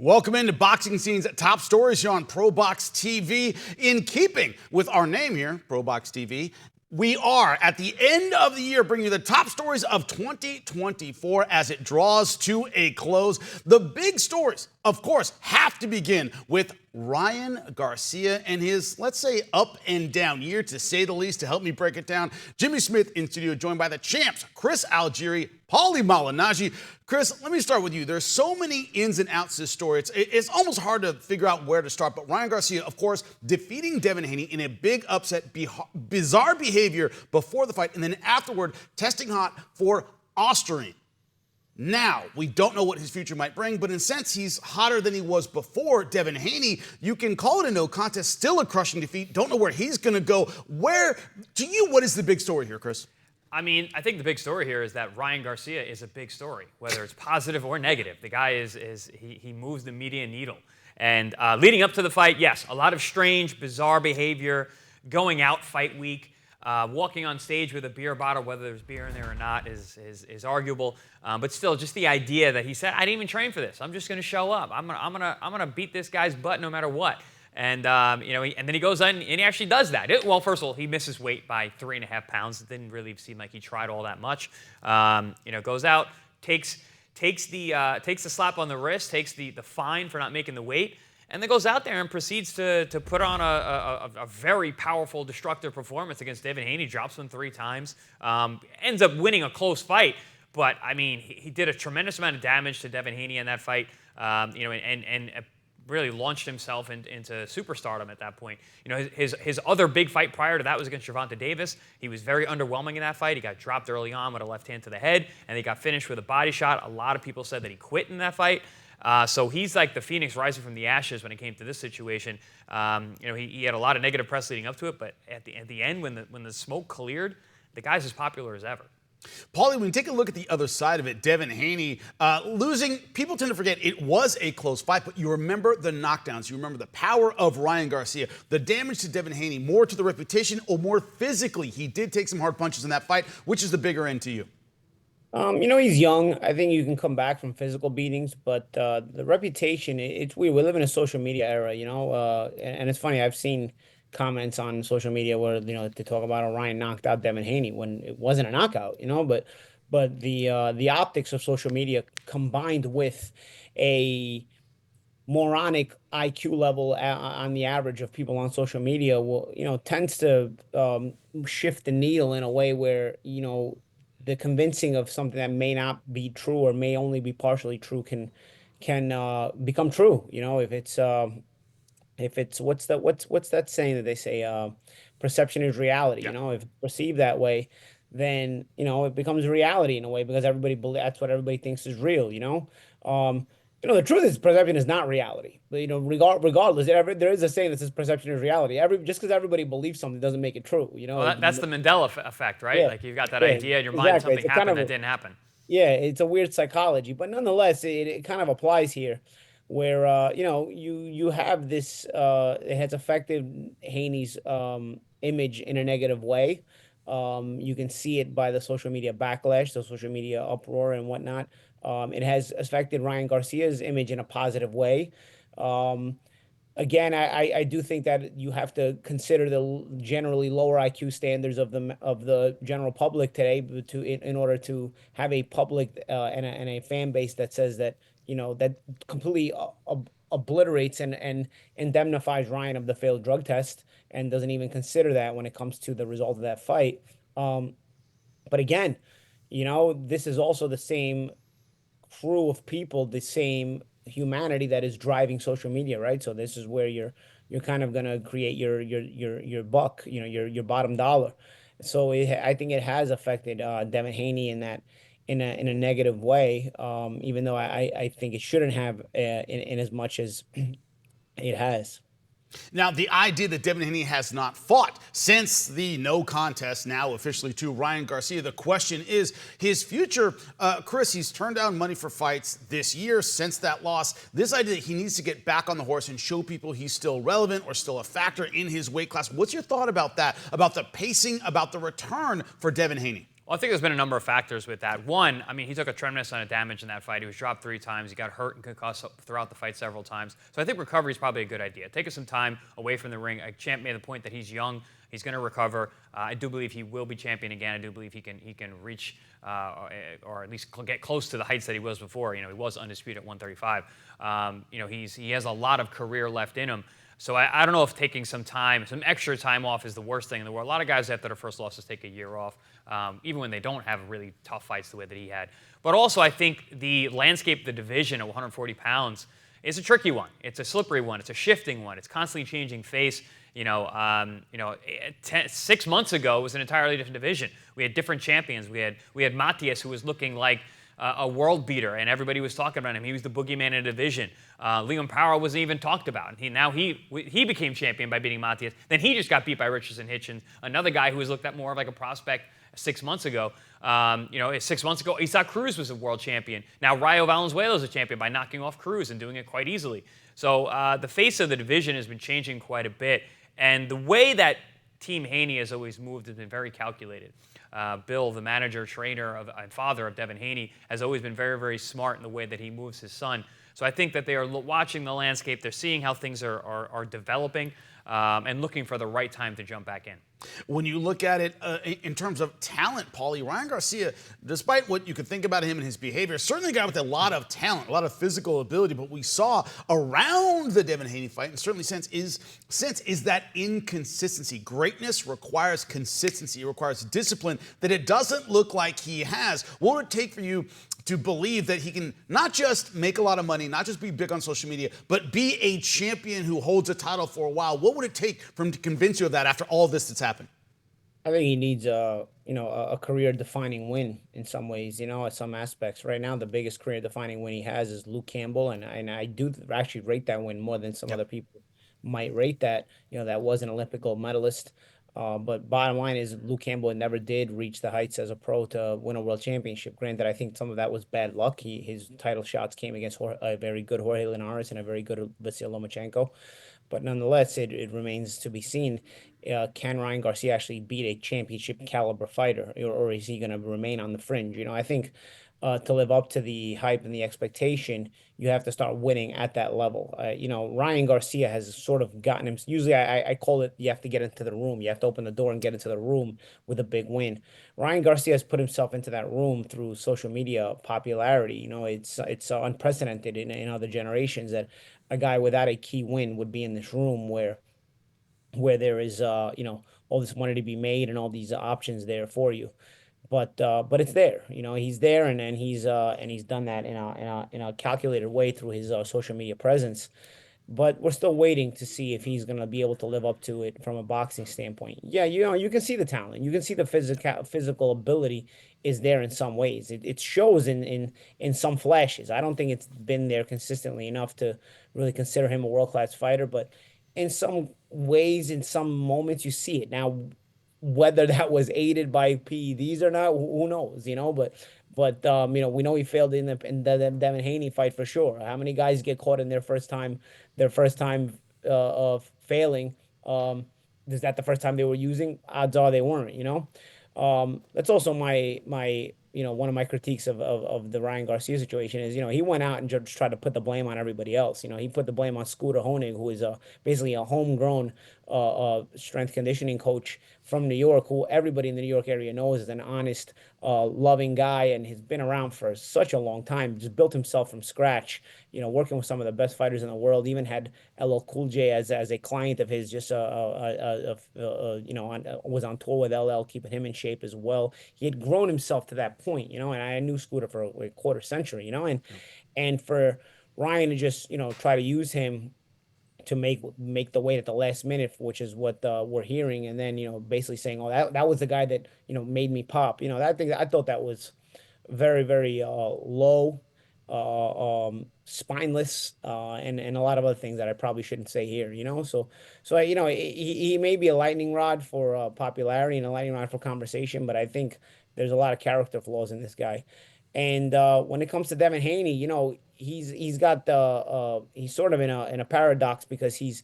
Welcome into Boxing Scene's top stories here on ProBox TV. In keeping with our name here, ProBox TV, we are at the end of the year bringing you the top stories of 2024 as it draws to a close. The big stories, of course, have to begin with Ryan Garcia and his, let's say, up and down year, to say the least. To help me break it down, Jimmy Smith in studio, joined by the champs, Chris Algieri, Paulie Malignaggi. Chris, let me start with you. There's so many ins and outs to this story. It's almost hard to figure out where to start. But Ryan Garcia, of course, defeating Devin Haney in a big upset, bizarre behavior before the fight, and then afterward testing hot for Austrian. Now, we don't know what his future might bring, but in a sense, he's hotter than he was before Devin Haney. You can call it a no contest, still a crushing defeat. Don't know where he's going to go. To you, what is the big story here, Chris? I mean, I think the big story here is that Ryan Garcia is a big story, whether it's positive or negative. The guy he moves the media needle. And leading up to the fight, yes, a lot of strange, bizarre behavior, going out fight week. Walking on stage with a beer bottle, whether there's beer in there or not, is arguable. But still, just the idea that he said, "I didn't even train for this. I'm just going to show up. I'm gonna beat this guy's butt no matter what." And and then he goes on and he actually does that. Well, first of all, he misses weight by 3.5 pounds. It didn't really seem like he tried all that much. Goes out, takes the slap on the wrist, takes the fine for not making the weight. And then goes out there and proceeds to put on a very powerful, destructive performance against Devin Haney. Drops him 3 times. Ends up winning a close fight. But, I mean, he did a tremendous amount of damage to Devin Haney in that fight, and really launched himself into superstardom at that point. His other big fight prior to that was against Gervonta Davis. He was very underwhelming in that fight. He got dropped early on with a left hand to the head, and he got finished with a body shot. A lot of people said that he quit in that fight. So he's like the phoenix rising from the ashes when it came to this situation. He had a lot of negative press leading up to it, but at the end, when the smoke cleared, the guy's as popular as ever. Paulie, when you take a look at the other side of it, Devin Haney losing, people tend to forget it was a close fight, but you remember the knockdowns. You remember the power of Ryan Garcia. The damage to Devin Haney, more to the reputation or more physically? He did take some hard punches in that fight. Which is the bigger end to you? He's young. I think you can come back from physical beatings, but the reputation, it's weird. We live in a social media era, and it's funny. I've seen comments on social media where, they talk about Ryan knocked out Devin Haney when it wasn't a knockout, but the optics of social media combined with a moronic IQ level on the average of people on social media tends to shift the needle in a way where, the convincing of something that may not be true or may only be partially true can become true. If it's what's that saying that they say, perception is reality. Yeah. If it's perceived that way, then it becomes reality in a way, because that's what everybody thinks is real. The truth is perception is not reality. But regardless, there is a saying that says perception is reality. Just because everybody believes something doesn't make it true. Well, that's the Mandela effect, right? Yeah, like you've got that idea in your mind, exactly. something happened that didn't happen. Yeah, it's a weird psychology, but nonetheless, it kind of applies here, where you have this. It has affected Haney's image in a negative way. You can see it by the social media backlash, the social media uproar and whatnot. It has affected Ryan Garcia's image in a positive way. Again, I do think that you have to consider the generally lower IQ standards of the general public today in order to have a public and a fan base that says that that completely obliterates and indemnifies Ryan of the failed drug test and doesn't even consider that when it comes to the result of that fight. But again, this is also the same crew of people, the same humanity that is driving social media, right? So this is where you're kind of going to create your buck, your bottom dollar. So I think it has affected Devin Haney in a negative way, even though I think it shouldn't have in as much as it has. Now, the idea that Devin Haney has not fought since the no contest, now officially to Ryan Garcia, the question is his future. Chris, he's turned down money for fights this year since that loss. This idea that he needs to get back on the horse and show people he's still relevant or still a factor in his weight class. What's your thought about that, about the pacing, about the return for Devin Haney? Well, I think there's been a number of factors with that. One, I mean, he took a tremendous amount of damage in that fight. He was dropped 3 times. He got hurt and concussed throughout the fight several times. So I think recovery is probably a good idea. Take some time away from the ring. Champ made the point that he's young. He's going to recover. I do believe he will be champion again. I do believe he can reach or at least get close to the heights that he was before. You know, he was undisputed at 135. You know, he has a lot of career left in him. So I don't know if taking some time, some extra time off is the worst thing in the world. A lot of guys after their first losses take a year off, even when they don't have really tough fights the way that he had. But also I think the landscape of the division at 140 pounds is a tricky one. It's a slippery one. It's a shifting one. It's constantly changing face. 6 months ago it was an entirely different division. We had different champions. We had Matias, who was looking like a world beater, and everybody was talking about him. He was the boogeyman in the division. Liam Powell wasn't even talked about. He became champion by beating Matias. Then he just got beat by Richardson Hitchens, another guy who was looked at more of like a prospect 6 months ago. 6 months ago, Isaac Cruz was a world champion. Now Rayo Valenzuela is a champion by knocking off Cruz and doing it quite easily. So the face of the division has been changing quite a bit, and the way that Team Haney has always moved has been very calculated. Bill, the manager, trainer, and father of Devin Haney, has always been very, very smart in the way that he moves his son. So I think that they are watching the landscape. They're seeing how things are developing and looking for the right time to jump back in. When you look at it in terms of talent, Paulie, Ryan Garcia, despite what you could think about him and his behavior, certainly a guy with a lot of talent, a lot of physical ability. But we saw around the Devin Haney fight, and certainly since is that inconsistency. Greatness requires consistency. It requires discipline that it doesn't look like he has. What would it take for you to believe that he can not just make a lot of money, not just be big on social media, but be a champion who holds a title for a while? What would it take for him to convince you of that after all this that's happened? I think he needs a career-defining win in some ways, at some aspects. Right now, the biggest career-defining win he has is Luke Campbell, and I do actually rate that win more than some other people might rate that. That was an Olympic gold medalist. But bottom line is Luke Campbell never did reach the heights as a pro to win a world championship. Granted, I think some of that was bad luck. His title shots came against a very good Jorge Linares and a very good Vasyl Lomachenko. But nonetheless, it remains to be seen. Can Ryan Garcia actually beat a championship caliber fighter, or is he going to remain on the fringe? I think to live up to the hype and the expectation, you have to start winning at that level. Ryan Garcia has sort of gotten him. Usually, I call it you have to get into the room. You have to open the door and get into the room with a big win. Ryan Garcia has put himself into that room through social media popularity. It's unprecedented in other generations that a guy without a key win would be in this room where there is all this money to be made and all these options there for you. But it's there. He's there, and he's done that in a calculated way through his social media presence. But we're still waiting to see if he's going to be able to live up to it from a boxing standpoint. Yeah, you can see the talent. You can see the physical ability is there in some ways. It shows in some flashes. I don't think it's been there consistently enough to really consider him a world-class fighter, but in some ways, in some moments, you see it. Now, whether that was aided by PEDs or not, who knows, But we know he failed in the Devin Haney fight for sure. How many guys get caught in their first time of failing? Is that the first time they were using? Odds are they weren't. That's also my one of my critiques of the Ryan Garcia situation is, he went out and just tried to put the blame on everybody else. He put the blame on Scooter Honig, who is basically a homegrown strength conditioning coach from New York, who everybody in the New York area knows is an honest, loving guy, and has been around for such a long time. Just built himself from scratch. Working with some of the best fighters in the world. Even had LL Cool J as a client of his. Just was on tour with LL, keeping him in shape as well. He had grown himself to that point. And I knew Scooter for a quarter century. And for Ryan to just try to use him to make the weight at the last minute, which is what we're hearing, and then basically saying, "Oh, that was the guy that made me pop." That thing, I thought that was very, very low, spineless, and a lot of other things that I probably shouldn't say here. So he may be a lightning rod for popularity and a lightning rod for conversation, but I think there's a lot of character flaws in this guy. And when it comes to Devin Haney, he's got he's sort of in a paradox because he's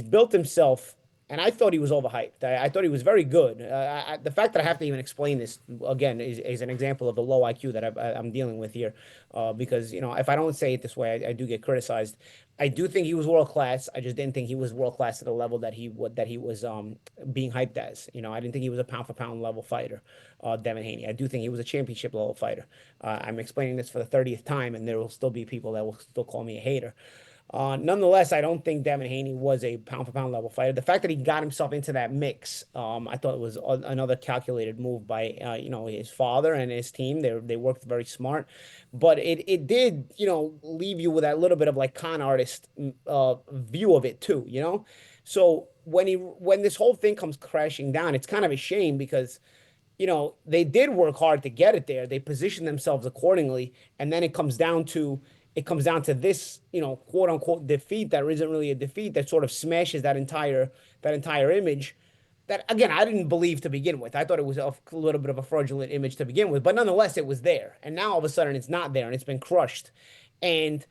built himself And I thought he was overhyped. I thought he was very good. The fact that I have to even explain this again is an example of the low IQ that I'm dealing with here. Because, you know, if I don't say it this way, I do get criticized. I do think he was world class. I just didn't think he was world class at the level that he was being hyped as. You know, I didn't think he was a pound for pound level fighter, Devin Haney. I do think he was a championship level fighter. I'm explaining this for the 30th time, and there will still be people that will still call me a hater. Nonetheless, I don't think Devin Haney was a pound for pound level fighter. The fact that he got himself into that mix, I thought it was another calculated move by you know, his father and his team. They worked very smart, but it did, you know, leave you with that little bit of like con artist view of it too, you know. So when this whole thing comes crashing down, it's kind of a shame because, you know, they did work hard to get it there. They positioned themselves accordingly, and then it comes down to this, you know, quote unquote defeat that isn't really a defeat, that sort of smashes that entire image that, again, I didn't believe to begin with. I thought it was a little bit of a fraudulent image to begin with, but nonetheless, it was there. And now all of a sudden it's not there and it's been crushed. And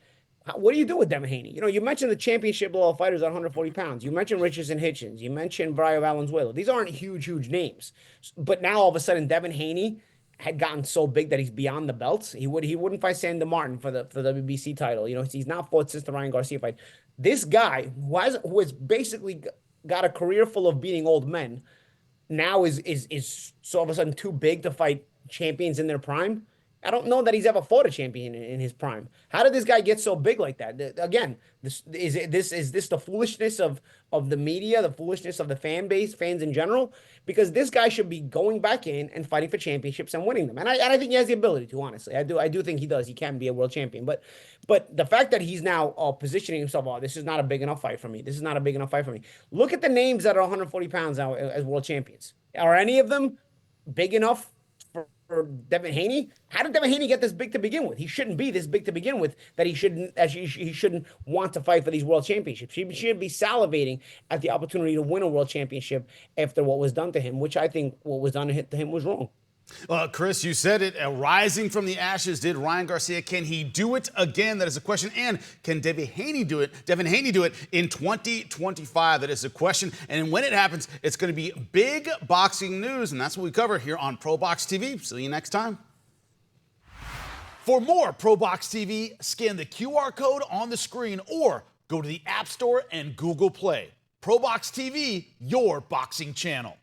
what do you do with Devin Haney? You know, you mentioned the championship level fighters at 140 pounds. You mentioned Richardson Hitchens. You mentioned Brian Valenzuela. These aren't huge names. But now all of a sudden Devin Haney had gotten so big that he's beyond the belts. He wouldn't fight Sandy Martin for the WBC title. You know, he's not fought since the Ryan Garcia fight. This guy who has basically got a career full of beating old men now is so all of a sudden too big to fight champions in their prime. I don't know that he's ever fought a champion in his prime. How did this guy get so big like that? Again, is this the foolishness of the media, the foolishness of the fan base, fans in general? Because this guy should be going back in and fighting for championships and winning them. And I think he has the ability to, honestly. I do think he does. He can be a world champion. But the fact that he's now positioning himself, oh, this is not a big enough fight for me. This is not a big enough fight for me. Look at the names that are 140 pounds now as world champions. Are any of them big enough for Devin Haney? How did Devin Haney get this big to begin with? He shouldn't be this big to begin with. That he shouldn't want to fight for these world championships. He shouldn't be salivating at the opportunity to win a world championship after what was done to him, which I think what was done to him was wrong. Chris, you said it. Rising from the ashes, did Ryan Garcia? Can he do it again? That is a question. And can Devin Haney do it? In 2025? That is a question. And when it happens, it's going to be big boxing news, and that's what we cover here on ProBox TV. See you next time. For more ProBox TV, scan the QR code on the screen or go to the App Store and Google Play. ProBox TV, your boxing channel.